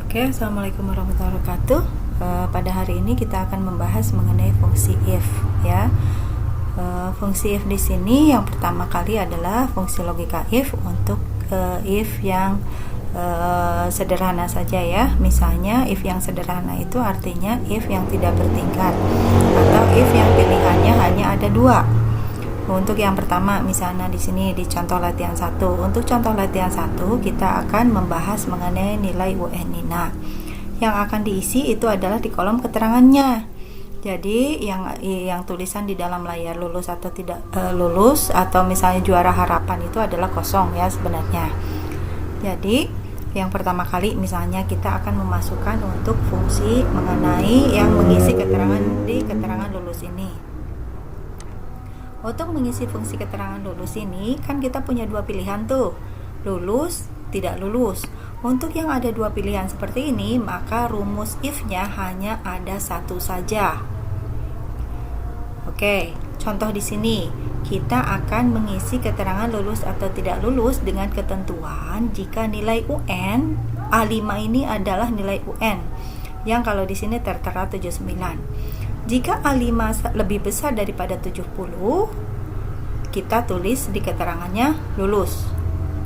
Oke, assalamualaikum warahmatullahi wabarakatuh. Pada hari ini kita akan membahas mengenai fungsi if, ya. Fungsi if di sini yang pertama kali adalah fungsi logika if untuk if yang sederhana saja, ya. Misalnya if yang sederhana itu artinya if yang tidak bertingkat atau if yang pilihannya hanya ada dua. Untuk yang pertama, misalnya di sini di contoh latihan 1. Untuk contoh latihan 1, kita akan membahas mengenai nilai UN Nina. Yang akan diisi itu adalah di kolom keterangannya. Jadi yang tulisan di dalam layar lulus atau tidak lulus, atau misalnya juara harapan itu adalah kosong, ya, sebenarnya. Jadi yang pertama kali misalnya kita akan memasukkan untuk fungsi mengenai yang mengisi keterangan di keterangan lulus ini. Untuk mengisi fungsi keterangan lulus ini kan kita punya dua pilihan tuh, lulus, tidak lulus. Untuk yang ada dua pilihan seperti ini, maka rumus if-nya hanya ada satu saja. Oke, contoh di sini kita akan mengisi keterangan lulus atau tidak lulus dengan ketentuan jika nilai UN A5 ini adalah nilai UN yang kalau di sini tertera 79. Jika A5 lebih besar daripada 70, kita tulis di keterangannya lulus,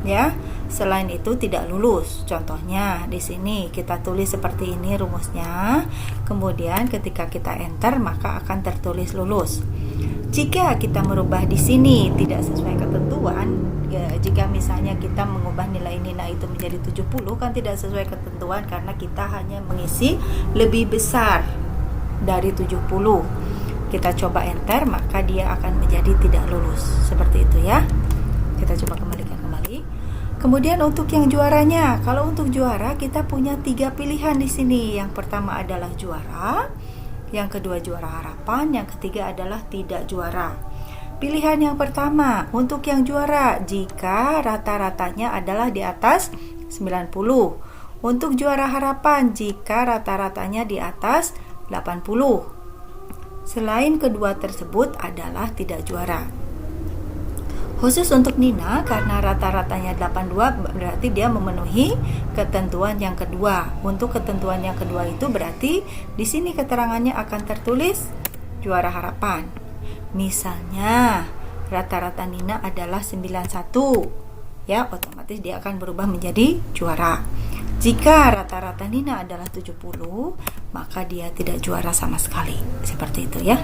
ya. Selain itu tidak lulus. Contohnya di sini kita tulis seperti ini rumusnya. Kemudian ketika kita enter maka akan tertulis lulus. Jika kita merubah di sini tidak sesuai ketentuan, ya, jika misalnya kita mengubah nilai Nina itu menjadi 70 kan tidak sesuai ketentuan karena kita hanya mengisi lebih besar dari 70. Kita coba enter maka dia akan menjadi tidak lulus. Seperti itu, ya. Kita coba kembalikan kembali. Kemudian untuk yang juaranya, kalau untuk juara kita punya 3 pilihan di sini. Yang pertama adalah juara, yang kedua juara harapan, yang ketiga adalah tidak juara. Pilihan yang pertama untuk yang juara jika rata-ratanya adalah di atas 90. Untuk juara harapan jika rata-ratanya di atas 80. Selain kedua tersebut adalah tidak juara. Khusus untuk Nina karena rata-ratanya 82 berarti dia memenuhi ketentuan yang kedua. Untuk ketentuan yang kedua itu berarti di sini keterangannya akan tertulis juara harapan. Misalnya rata-rata Nina adalah 91, ya, otomatis dia akan berubah menjadi juara. Jika rata-rata Nina adalah 70, maka dia tidak juara sama sekali. Seperti itu, ya.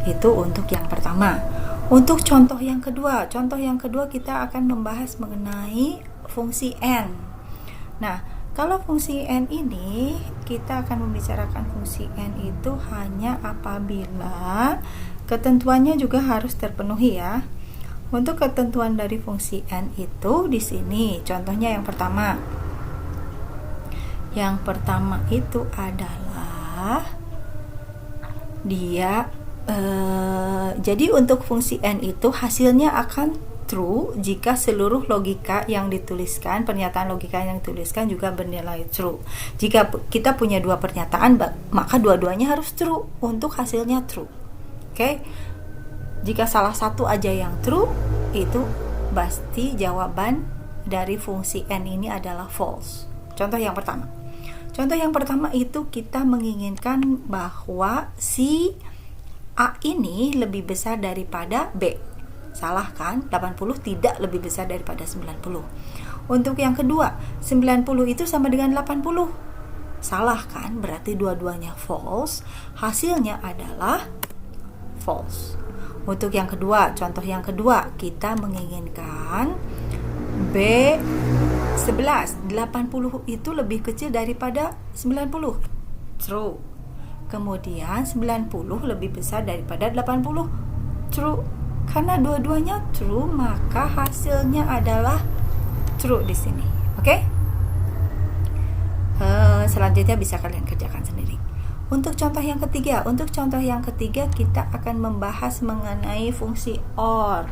Itu untuk yang pertama. Untuk contoh yang kedua kita akan membahas mengenai fungsi N. Nah, kalau fungsi N ini kita akan membicarakan fungsi N itu hanya apabila ketentuannya juga harus terpenuhi, ya. Untuk ketentuan dari fungsi N itu di sini contohnya yang pertama. Yang pertama itu adalah dia jadi untuk fungsi N itu hasilnya akan true jika seluruh logika yang dituliskan, pernyataan logika yang dituliskan juga bernilai true. Jika kita punya dua pernyataan, maka dua-duanya harus true untuk hasilnya true. Oke? Jika salah satu aja yang true, itu pasti jawaban dari fungsi N ini adalah false. Contoh yang pertama itu kita menginginkan bahwa si A ini lebih besar daripada B. Salah kan? 80 tidak lebih besar daripada 90. Untuk yang kedua, 90 itu sama dengan 80. Salah kan? Berarti dua-duanya false. Hasilnya adalah false. Untuk yang kedua, contoh yang kedua, kita menginginkan B 11, 80 itu lebih kecil daripada 90. True. Kemudian 90 lebih besar daripada 80. True. Karena dua-duanya true, maka hasilnya adalah true di sini. Oke? Selanjutnya bisa kalian kerjakan sendiri. Untuk contoh yang ketiga kita akan membahas mengenai fungsi OR.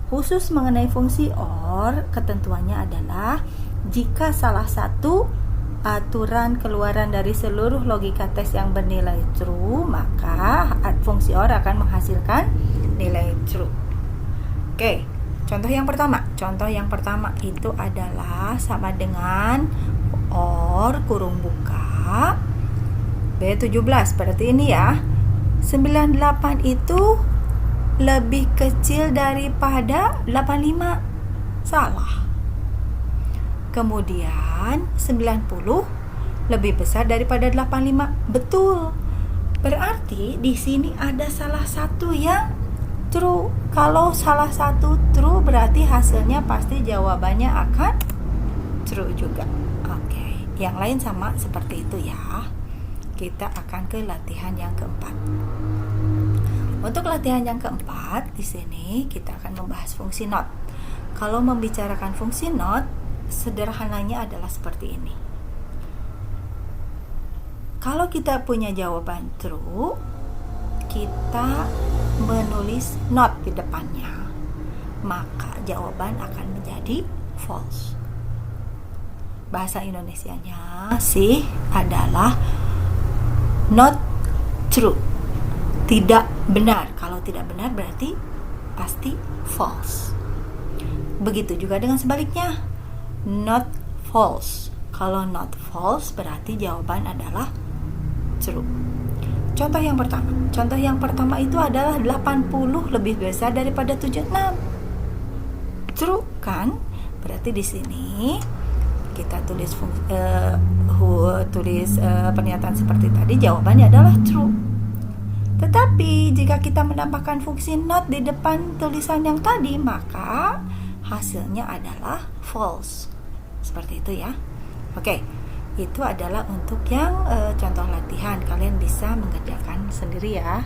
Khusus mengenai fungsi OR, ketentuannya adalah jika salah satu aturan keluaran dari seluruh logika tes yang bernilai true, maka fungsi OR akan menghasilkan nilai true. Oke, contoh yang pertama itu adalah sama dengan OR nomor kurung buka B17. Berarti ini ya, 98 itu lebih kecil daripada 85. Salah. Kemudian 90 lebih besar daripada 85. Betul. Berarti di sini ada salah satu yang true. Kalau salah satu true berarti hasilnya pasti jawabannya akan true juga. Oke. Yang lain sama seperti itu ya. Kita akan ke latihan yang keempat. Untuk latihan yang keempat, di sini kita akan membahas fungsi not. Kalau membicarakan fungsi not, sederhananya adalah seperti ini. Kalau kita punya jawaban true, kita menulis not di depannya, maka jawaban akan menjadi false. Bahasa Indonesianya sih adalah not true, tidak benar. Kalau tidak benar berarti pasti false. Begitu juga dengan sebaliknya, not false. Kalau not false berarti jawaban adalah true. Contoh yang pertama itu adalah 80 lebih besar daripada 76. True kan? Berarti di sini kita tulis pernyataan seperti tadi, jawabannya adalah true. Tetapi jika kita menambahkan fungsi not di depan tulisan yang tadi, maka hasilnya adalah false. Seperti itu ya. Oke, itu adalah untuk yang contoh latihan. Kalian bisa mengerjakan sendiri ya.